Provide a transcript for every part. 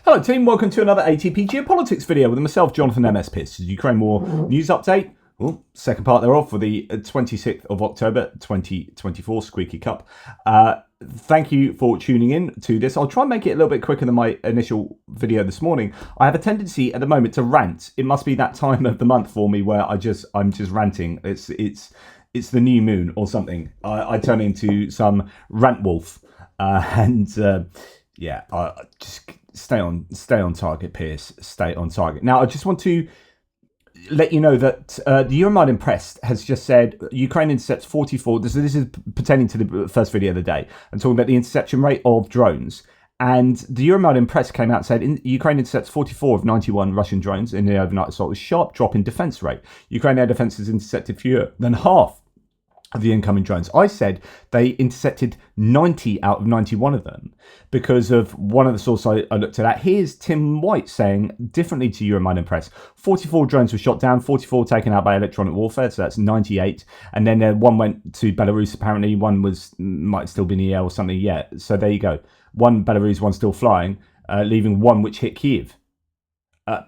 Hello team, welcome to another ATP Geopolitics video with myself, Jonathan MS Pierce. Ukraine War news update. Second part thereof for the 26th of October 2024 Squeaky Cup. Thank you for tuning in to this. I'll try and make it a little bit quicker than my initial video this morning. I have a tendency at the moment to rant. It must be that time of the month for me where I'm just ranting. It's the new moon or something. I turn into some rant wolf, yeah, just stay on target, Pierce. Stay on target. Now, I just want to let you know that the Euromaidan Press has just said Ukraine intercepts 44. This is pertaining to the first video of the day. I'm talking about the interception rate of drones. And the Euromaidan Press came out and said Ukraine intercepts 44 of 91 Russian drones in the overnight assault. A sharp drop in defence rate. Ukraine air defence has intercepted fewer than half of the incoming drones. I said they intercepted 90 out of 91 of them because of one of the sources I looked at. Here's Tim White saying differently to Euromaidan Press. 44 drones were shot down, 44 taken out by electronic warfare, so that's 98. And then one went to Belarus, apparently. One might still be in the air or something. Yeah, so there you go. One Belarus, one still flying, leaving one which hit Kiev.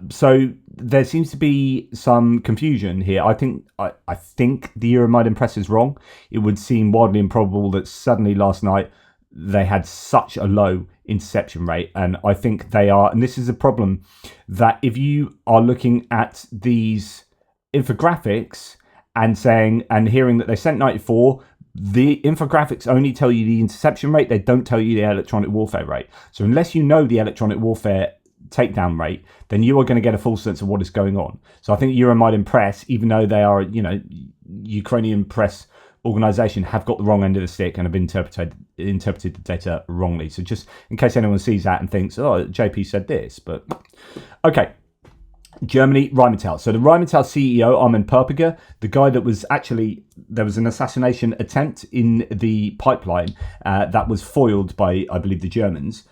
So there seems to be some confusion here. I think the Euromaidan Press is wrong. It would seem wildly improbable that suddenly last night they had such a low interception rate, and I think they are. And this is a problem that if you are looking at these infographics and hearing that they sent 94. The infographics only tell you the interception rate. They don't tell you the electronic warfare rate. So unless you know the electronic warfare takedown rate, then you are going to get a full sense of what is going on. So I think Euromaidan Press, even though they are, Ukrainian press organization, have got the wrong end of the stick and have interpreted the data wrongly. So just in case anyone sees that and thinks, oh, JP said this, but okay. Germany, Rheinmetall. So the Rheinmetall CEO, Armin Perpiger, the guy that was there was an assassination attempt in the pipeline that was foiled by, I believe, the Germans.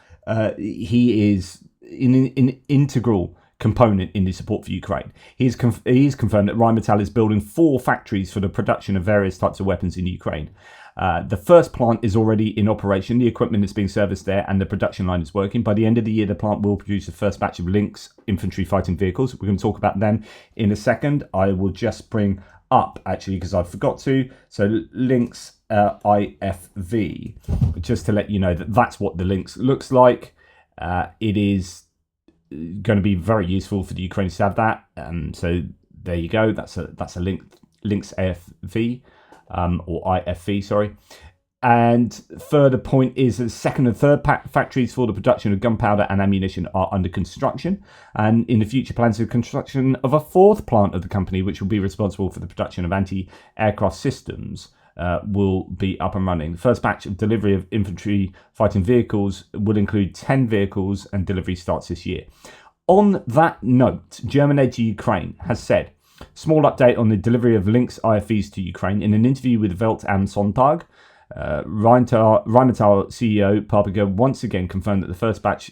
He is an integral component in the support for Ukraine. He's confirmed that Rheinmetall is building 4 factories for the production of various types of weapons in Ukraine. The first plant is already in operation. The equipment is being serviced there and the production line is working. By the end of the year, the plant will produce the first batch of Lynx infantry fighting vehicles. We're going to talk about them in a second. I will just bring up, actually, because I forgot to. So Lynx IFV, just to let you know that that's what the Lynx looks like. It is going to be very useful for the Ukrainians to have that. So there you go. That's a Lynx AFV. Or IFV, sorry. And further point is that the second and third factories for the production of gunpowder and ammunition are under construction. And in the future, plans for construction of a 4th plant of the company, which will be responsible for the production of anti-aircraft systems, will be up and running. The first batch of delivery of infantry fighting vehicles will include 10 vehicles, and delivery starts this year. On that note, German aid to Ukraine has said, small update on the delivery of Lynx IFVs to Ukraine. In an interview with Welt am Sonntag, Rheinmetall CEO Perpiger once again confirmed that the first batch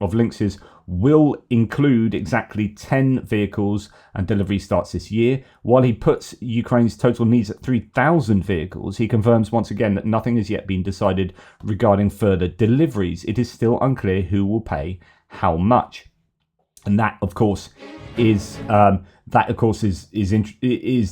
of Lynxes will include exactly 10 vehicles and delivery starts this year. While he puts Ukraine's total needs at 3,000 vehicles, he confirms once again that nothing has yet been decided regarding further deliveries. It is still unclear who will pay how much. And that, of course, is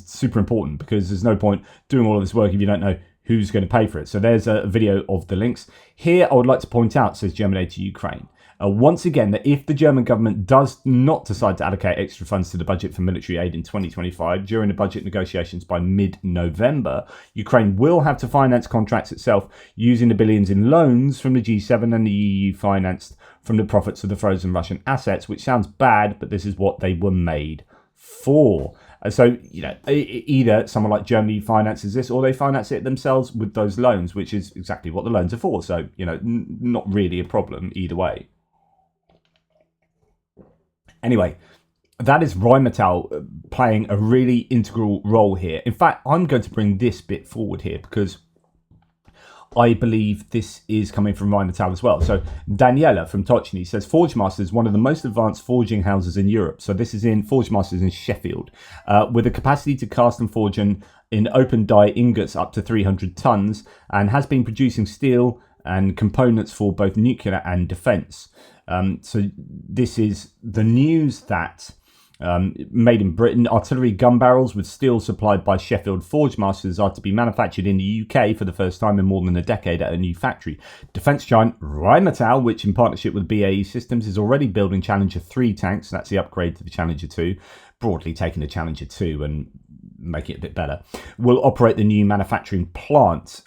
super important, because there's no point doing all of this work if you don't know who's going to pay for it. So there's a video of the Lynx. Here, I would like to point out, says German aid to Ukraine, once again, that if the German government does not decide to allocate extra funds to the budget for military aid in 2025 during the budget negotiations by mid-November, Ukraine will have to finance contracts itself using the billions in loans from the G7 and the EU financed from the profits of the frozen Russian assets, which sounds bad, but this is what they were made for. So, either someone like Germany finances this, or they finance it themselves with those loans, which is exactly what the loans are for. So, not really a problem either way. Anyway, that is Rheinmetall playing a really integral role here. In fact, I'm going to bring this bit forward here because I believe this is coming from Rheinmetall as well. So Daniela from Tochny says, Forgemasters is one of the most advanced forging houses in Europe. So this is in Forgemasters in Sheffield, with a capacity to cast and forge in open die ingots up to 300 tons, and has been producing steel and components for both nuclear and defence. So this is the news that made in Britain, artillery gun barrels with steel supplied by Sheffield Forgemasters are to be manufactured in the UK for the first time in more than a decade at a new factory. Defence giant Rheinmetall, which in partnership with BAE Systems is already building Challenger 3 tanks, that's the upgrade to the Challenger 2, broadly taking the Challenger 2 and making it a bit better, will operate the new manufacturing plant.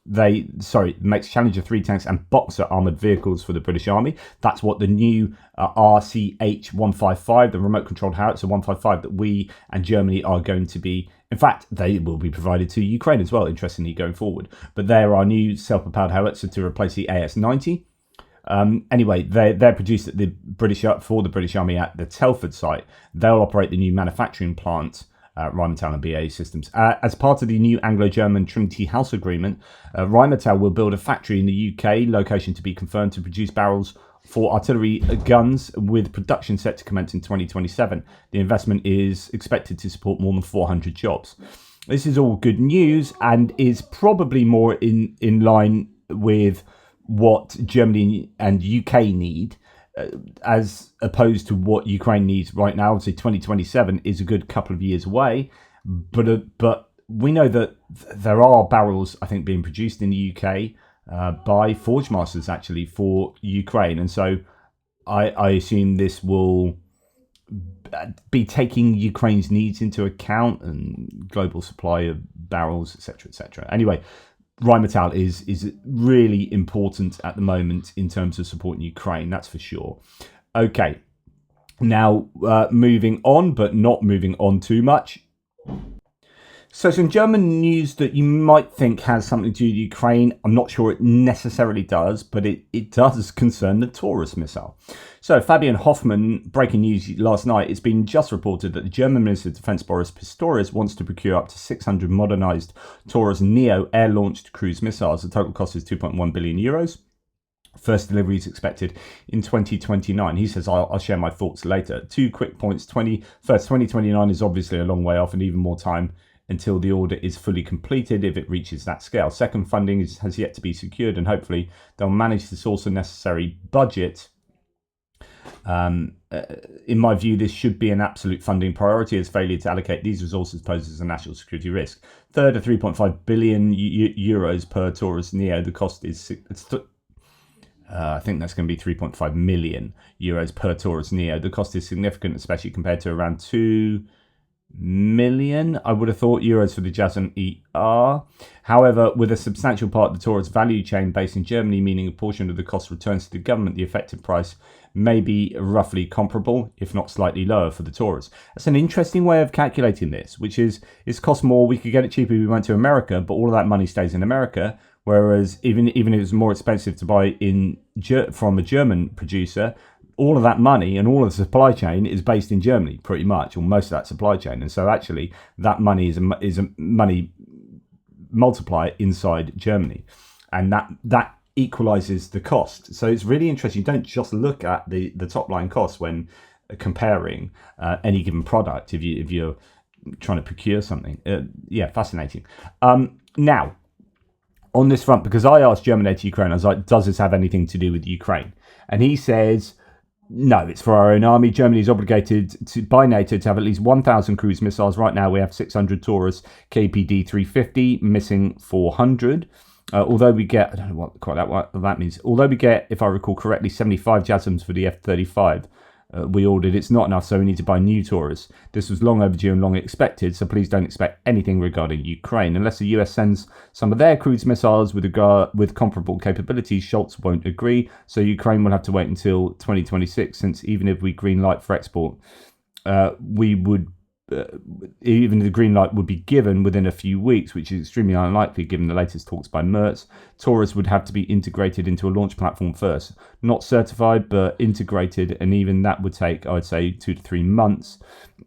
Makes Challenger 3 tanks and Boxer armoured vehicles for the British Army. That's what the new RCH 155, the remote controlled howitzer 155 that we and Germany are going to be. In fact, they will be provided to Ukraine as well, interestingly, going forward. But they're our new self-propelled howitzer to replace the AS-90. Anyway, they're produced at for the British Army at the Telford site. They'll operate the new manufacturing plant, Rheinmetall and BAE Systems. As part of the new Anglo-German Trinity House Agreement, Rheinmetall will build a factory in the UK, location to be confirmed, to produce barrels for artillery guns, with production set to commence in 2027. The investment is expected to support more than 400 jobs. This is all good news and is probably more in line with what Germany and UK need, as opposed to what Ukraine needs right now. Obviously 2027 is a good couple of years away, but we know that there are barrels, I think, being produced in the UK by Forgemasters actually for Ukraine, and so I assume this will be taking Ukraine's needs into account and global supply of barrels, etc., etc. Anyway, Rheinmetall is really important at the moment in terms of supporting Ukraine, that's for sure. Okay, now moving on, but not moving on too much. So some German news that you might think has something to do with Ukraine. I'm not sure it necessarily does, but it does concern the Taurus missile. So Fabian Hoffmann, breaking news last night, it's been just reported that the German Minister of Defense Boris Pistorius wants to procure up to 600 modernized Taurus Neo air-launched cruise missiles. The total cost is 2.1 billion euros. First delivery is expected in 2029. He says, I'll share my thoughts later. 2 quick points. First, 2029 is obviously a long way off, and even more time until the order is fully completed if it reaches that scale. Second, funding has yet to be secured, and hopefully they'll manage to source a necessary budget. In my view, this should be an absolute funding priority, as failure to allocate these resources poses a national security risk. Third, at 3.5 billion euros per Taurus Neo, the cost is I think that's going to be 3.5 million euros per Taurus Neo. The cost is significant, especially compared to around 2 million, I would have thought, euros for the JASSM ER. However, with a substantial part of the Taurus value chain based in Germany, meaning a portion of the cost returns to the government, the effective price may be roughly comparable, if not slightly lower, for the Taurus. That's an interesting way of calculating this, which is it's cost more. We could get it cheaper if we went to America, but all of that money stays in America. Whereas even if it's more expensive to buy from a German producer, all of that money and all of the supply chain is based in Germany, pretty much, or most of that supply chain. And so actually that money is a money multiplier inside Germany. And that equalizes the cost. So it's really interesting. You don't just look at the top line cost when comparing any given product if you're trying to procure something. Fascinating. Now, on this front, because I asked German aid to Ukraine, I was like, does this have anything to do with Ukraine? And he says, no, it's for our own army. Germany is obligated by NATO to have at least 1,000 cruise missiles. Right now, we have 600 Taurus KPD 350, missing 400. Although we get, I don't know what that means. Although we get, if I recall correctly, 75 JASSMs for the F-35 we ordered, it's not enough, so we need to buy new Taurus. This was long overdue and long expected, so please don't expect anything regarding Ukraine. Unless the US sends some of their cruise missiles with comparable capabilities, Scholz won't agree, so Ukraine will have to wait until 2026, since even if we green light for export, even the green light would be given within a few weeks, which is extremely unlikely given the latest talks by Merz. Taurus would have to be integrated into a launch platform first. Not certified, but integrated, and even that would take, I would say, 2 to 3 months.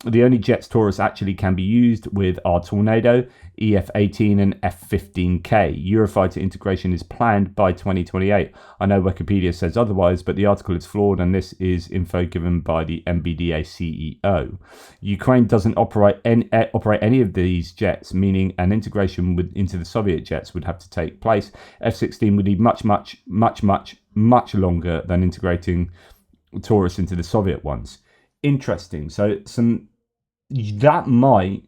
The only jets Taurus actually can be used with are Tornado, EF-18 and F-15K. Eurofighter integration is planned by 2028. I know Wikipedia says otherwise, but the article is flawed, and this is info given by the MBDA CEO. Ukraine doesn't operate any of these jets, meaning an integration into the Soviet jets would have to take place. F-16 would need much longer than integrating Taurus into the Soviet ones. Interesting. So that might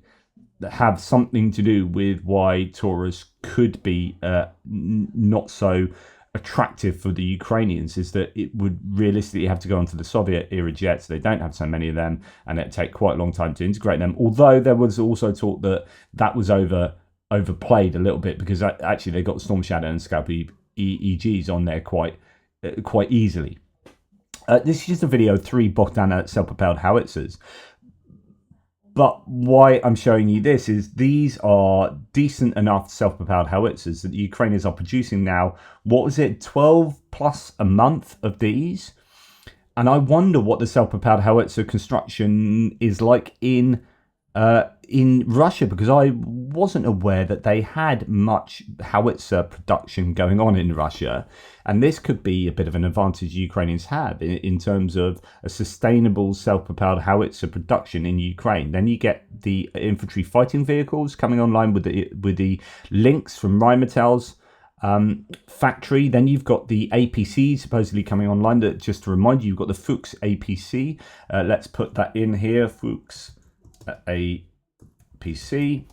have something to do with why Taurus could be not so attractive for the Ukrainians, is that it would realistically have to go onto the Soviet era jets. They don't have so many of them, and it'd take quite a long time to integrate them. Although there was also talk that was overplayed a little bit, because actually they got Storm Shadow and Scalp EEGs on there quite easily. This is just a video of 3 Bogdana self-propelled howitzers. But why I'm showing you this is these are decent enough self-propelled howitzers that the Ukrainians are producing now. What was it, 12 plus a month of these? And I wonder what the self-propelled howitzer construction is like in Russia, because I wasn't aware that they had much howitzer production going on in Russia. And this could be a bit of an advantage Ukrainians have in terms of a sustainable self-propelled howitzer production in Ukraine. Then you get the infantry fighting vehicles coming online with the links from Rheinmetall's factory. Then you've got the APC supposedly coming online. That, just to remind you, you've got the Fuchs APC. Let's put that in here, Fuchs APC.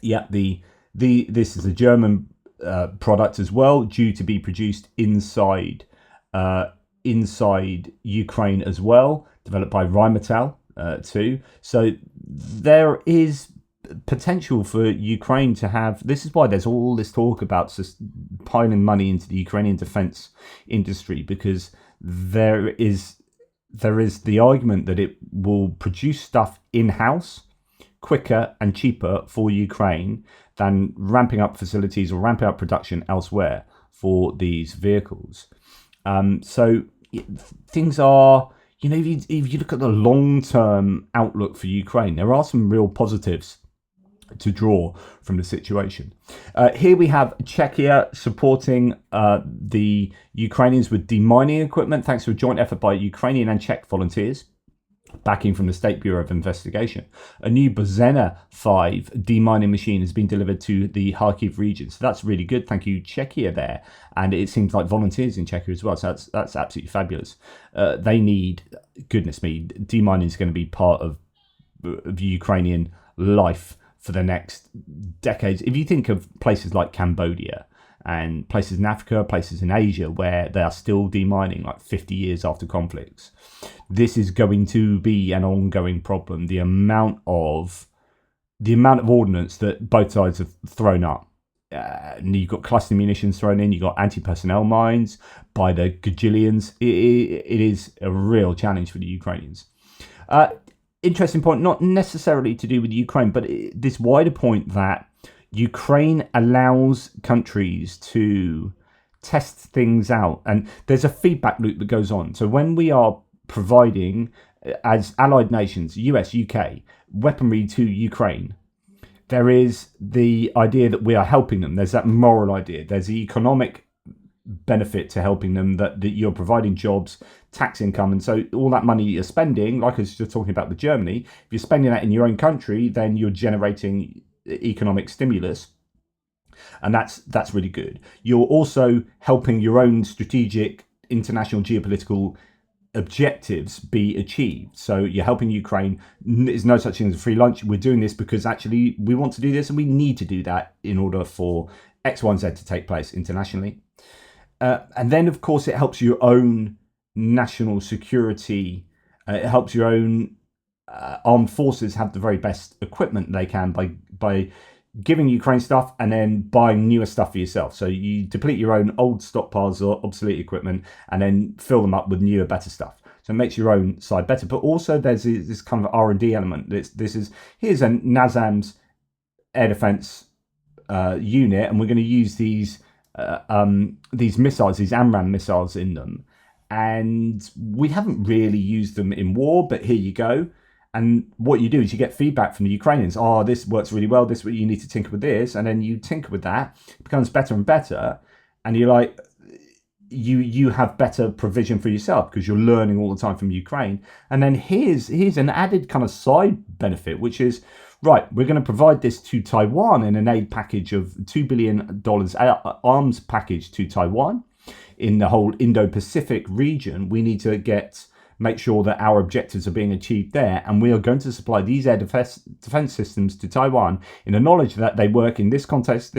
Yeah, this is a German product as well, due to be produced inside Ukraine as well, developed by Rheinmetall too. So there is potential for Ukraine to have. This is why there's all this talk about piling money into the Ukrainian defense industry, because there is the argument that it will produce stuff in-house quicker and cheaper for Ukraine than ramping up facilities or ramping up production elsewhere for these vehicles. So things are, if you look at the long-term outlook for Ukraine, there are some real positives to draw from the situation. Here we have Czechia supporting the Ukrainians with demining equipment, thanks to a joint effort by Ukrainian and Czech volunteers, backing from the State Bureau of Investigation. A new Bozena 5 demining machine has been delivered to the Kharkiv region. So that's really good. Thank you, Czechia, there. And it seems like volunteers in Czechia as well. So that's absolutely fabulous. They need, goodness me, demining is going to be part of Ukrainian life for the next decades. If you think of places like Cambodia and places in Africa, places in Asia where they are still demining like 50 years after conflicts, this is going to be an ongoing problem. The amount of ordnance that both sides have thrown up. You've got cluster munitions thrown in, you've got anti-personnel mines by the gajillions. It is a real challenge for the Ukrainians. Interesting point, not necessarily to do with Ukraine, but this wider point that Ukraine allows countries to test things out. And there's a feedback loop that goes on. So when we are providing, as allied nations, US, UK, weaponry to Ukraine, there is the idea that we are helping them. There's that moral idea. There's the economic benefit to helping them, that you're providing jobs, tax income, and so all that money you're spending, like I was just talking about with Germany, if you're spending that in your own country, then you're generating economic stimulus, and that's really good. You're also helping your own strategic international geopolitical objectives be achieved. So you're helping Ukraine. There's no such thing as a free lunch. We're doing this because actually we want to do this and we need to do that in order for X, Y, and Z to take place internationally. And then, of course, it helps your own national security. It helps your own armed forces have the very best equipment they can by giving Ukraine stuff and then buying newer stuff for yourself. So you deplete your own old stockpiles or obsolete equipment and then fill them up with newer, better stuff. So it makes your own side better. But also there's this kind of R&D element. Here's a NASAMS air defense unit, and we're going to use these missiles, these AMRAAM missiles in them. And we haven't really used them in war, but here you go. And what you do is you get feedback from the Ukrainians. Oh, this works really well. This, you need to tinker with this. And then you tinker with that. It becomes better and better. And you're like, you have better provision for yourself because you're learning all the time from Ukraine. And then here's an added kind of side benefit, which is, right, we're going to provide this to Taiwan in an aid package of $2 billion arms package to Taiwan. In the whole Indo-Pacific region, we need to make sure that our objectives are being achieved there, and we are going to supply these air defense systems to Taiwan in the knowledge that they work in this context,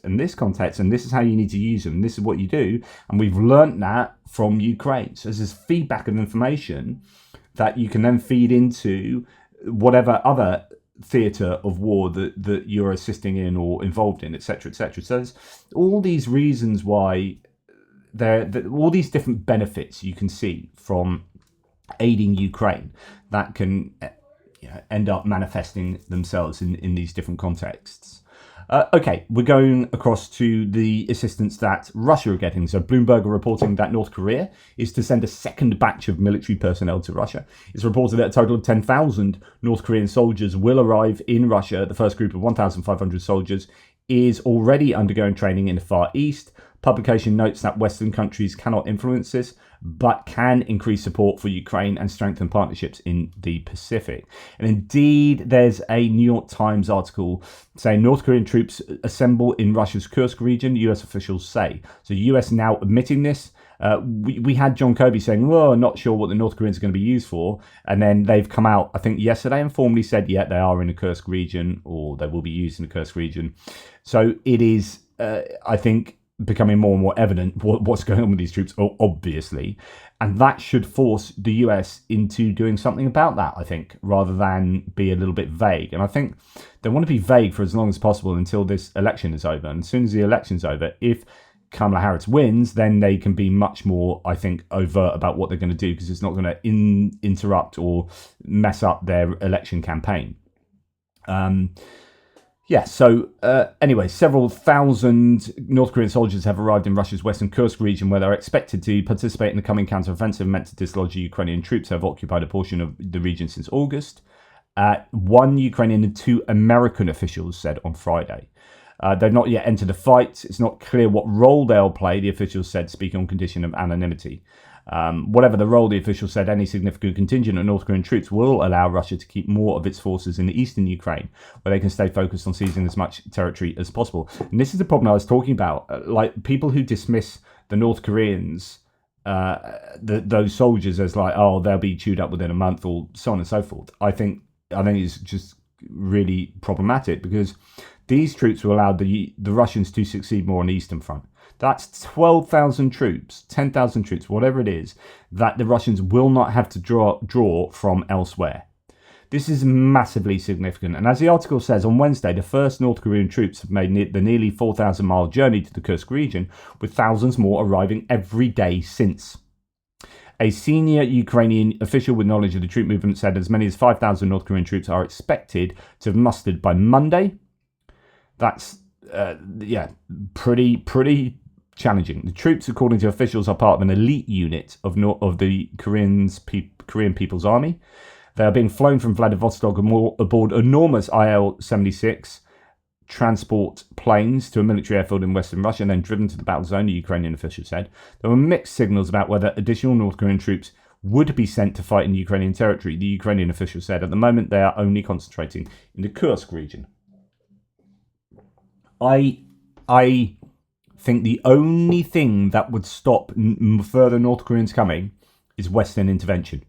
and this is how you need to use them, this is what you do, and we've learnt that from Ukraine. So there's this feedback of information that you can then feed into whatever other theatre of war that you're assisting in or involved in, etc., etc. So there's all these reasons why all these different benefits you can see from aiding Ukraine that can end up manifesting themselves in these different contexts. Okay, we're going across to the assistance that Russia are getting. So Bloomberg are reporting that North Korea is to send a second batch of military personnel to Russia. It's reported that a total of 10,000 North Korean soldiers will arrive in Russia. The first group of 1,500 soldiers is already undergoing training in the Far East. Publication notes that Western countries cannot influence this, but can increase support for Ukraine and strengthen partnerships in the Pacific. And indeed, there's a New York Times article saying North Korean troops assemble in Russia's Kursk region, US officials say. So US now admitting this. We had John Kirby saying, well, not sure what the North Koreans are going to be used for. And then they've come out, I think yesterday, and formally said, yeah, they are in the Kursk region, or they will be used in the Kursk region. So it is, I think, becoming more and more evident what's going on with these troops, obviously. And that should force the US into doing something about that, I think, rather than be a little bit vague. And I think they want to be vague for as long as possible until this election is over. And as soon as the election's over, if Kamala Harris wins, then they can be much more, I think, overt about what they're going to do, because it's not going to interrupt or mess up their election campaign. Anyway, several thousand North Korean soldiers have arrived in Russia's western Kursk region, where they're expected to participate in the coming counteroffensive meant to dislodge the Ukrainian troops who have occupied a portion of the region since August. One Ukrainian and two American officials said on Friday. They've not yet entered the fight. It's not clear what role they'll play, the officials said, speaking on condition of anonymity. Whatever the role, the official said, any significant contingent of North Korean troops will allow Russia to keep more of its forces in the eastern Ukraine, where they can stay focused on seizing as much territory as possible. And this is the problem I was talking about. Like, people who dismiss the North Koreans, those soldiers, as like, oh, they'll be chewed up within a month, or so on and so forth. I think it's just really problematic, because these troops will allow the Russians to succeed more on the Eastern Front. That's 12,000 troops, 10,000 troops, whatever it is, that the Russians will not have to draw from elsewhere. This is massively significant. And as the article says, on Wednesday, the first North Korean troops have made the nearly 4,000-mile journey to the Kursk region, with thousands more arriving every day since. A senior Ukrainian official with knowledge of the troop movement said as many as 5,000 North Korean troops are expected to have mustered by Monday. That's, pretty challenging. The troops, according to officials, are part of an elite unit of the Korean People's Army. They are being flown from Vladivostok aboard enormous Il-76 transport planes to a military airfield in western Russia, and then driven to the battle zone, the Ukrainian official said. There were mixed signals about whether additional North Korean troops would be sent to fight in Ukrainian territory. The Ukrainian official said at the moment they are only concentrating in the Kursk region. I think the only thing that would stop further North Koreans coming is Western intervention.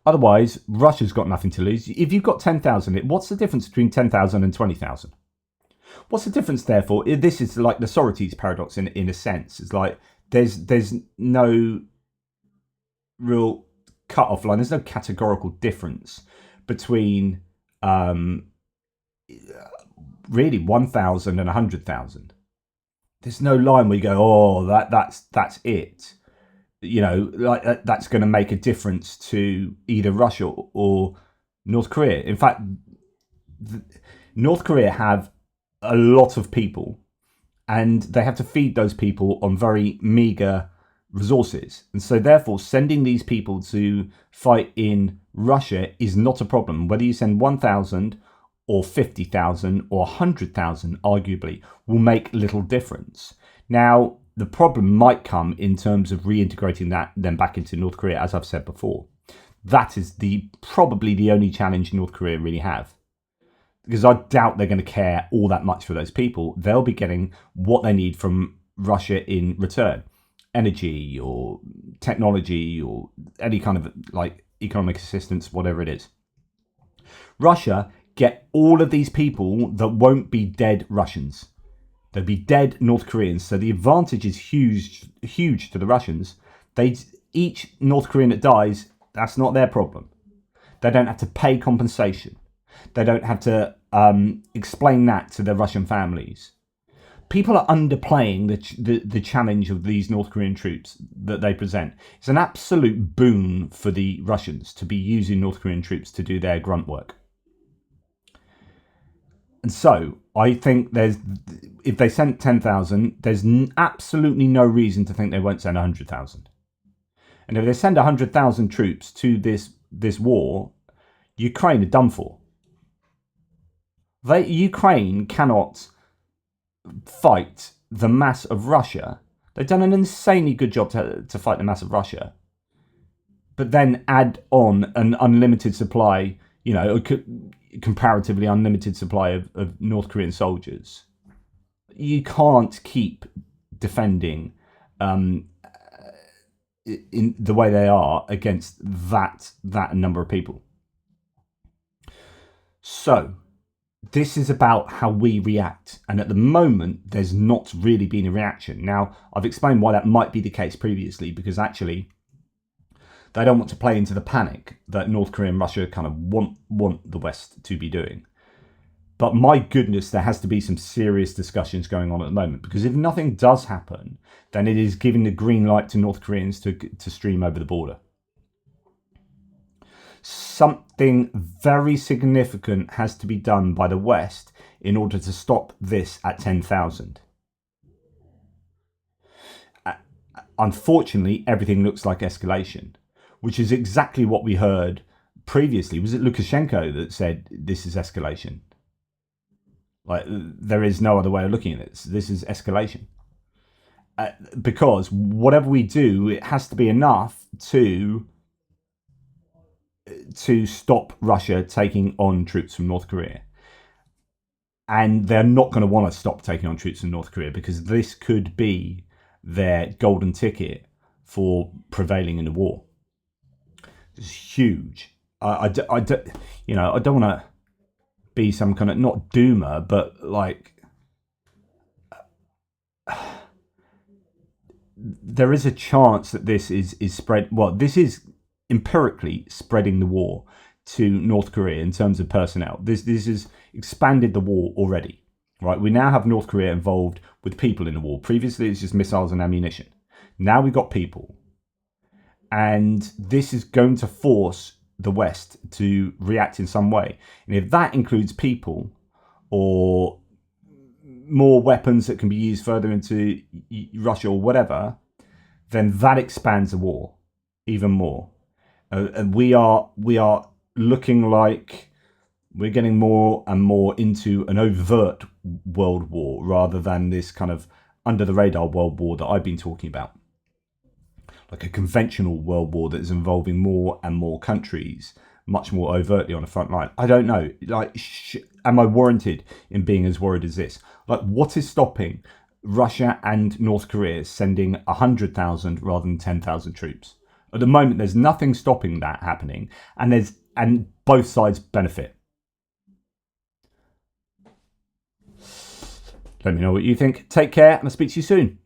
Otherwise, Russia's got nothing to lose. If you've got 10,000, what's the difference between 10,000 and 20,000? What's the difference, therefore? This is like the Socrates paradox in a sense. It's like there's no real cut-off line. There's no categorical difference between really 1,000 and 100,000. There's no line where you go, oh, that's it. You know, like that's going to make a difference to either Russia or North Korea. In fact, North Korea have a lot of people, and they have to feed those people on very meager resources. And so therefore, sending these people to fight in Russia is not a problem. Whether you send 1,000 or 50,000 or 100,000, arguably, will make little difference. Now, The problem might come in terms of reintegrating them back into North Korea, as I've said before. That is probably the only challenge North Korea really have. Because I doubt they're going to care all that much for those people. They'll be getting what they need from Russia in return. Energy or technology or any kind of like economic assistance, whatever it is. Russia get all of these people that won't be dead Russians. They'll be dead North Koreans. So the advantage is huge to the Russians. Each North Korean that dies, that's not their problem. They don't have to pay compensation. They don't have to explain that to their Russian families. People are underplaying the challenge of these North Korean troops that they present. It's an absolute boon for the Russians to be using North Korean troops to do their grunt work. And so I think if they sent 10,000, there's absolutely no reason to think they won't send 100,000. And if they send 100,000 troops to this war, Ukraine are done for. Ukraine cannot fight the mass of Russia. They've done an insanely good job to fight the mass of Russia. But then add on an unlimited supply, comparatively unlimited supply of North Korean soldiers. You can't keep defending in the way they are against that number of people. So this is about how we react. And at the moment, there's not really been a reaction. Now, I've explained why that might be the case previously, because actually they don't want to play into the panic that North Korea and Russia kind of want the West to be doing. But my goodness, there has to be some serious discussions going on at the moment, because if nothing does happen, then it is giving the green light to North Koreans to stream over the border. Something very significant has to be done by the West in order to stop this at 10,000. Unfortunately, everything looks like escalation, which is exactly what we heard previously. Was it Lukashenko that said this is escalation? Like, there is no other way of looking at it. This is escalation. Because whatever we do, it has to be enough to stop Russia taking on troops from North Korea. And they're not going to want to stop taking on troops from North Korea, because this could be their golden ticket for prevailing in the war. It's huge. I don't want to be some kind of, not doomer, but like, there is a chance that this is spread. Well, this is empirically spreading the war to North Korea in terms of personnel. This has expanded the war already, right? We now have North Korea involved with people in the war. Previously, it's just missiles and ammunition. Now we've got people. And this is going to force the West to react in some way. And if that includes people or more weapons that can be used further into Russia or whatever, then that expands the war even more. And we are looking like we're getting more and more into an overt world war rather than this kind of under the radar world war that I've been talking about. Like a conventional world war that is involving more and more countries, much more overtly on the front line. I don't know. Like, am I warranted in being as worried as this? Like, what is stopping Russia and North Korea sending 100,000 rather than 10,000 troops? At the moment, there's nothing stopping that happening, and both sides benefit. Let me know what you think. Take care, and I'll speak to you soon.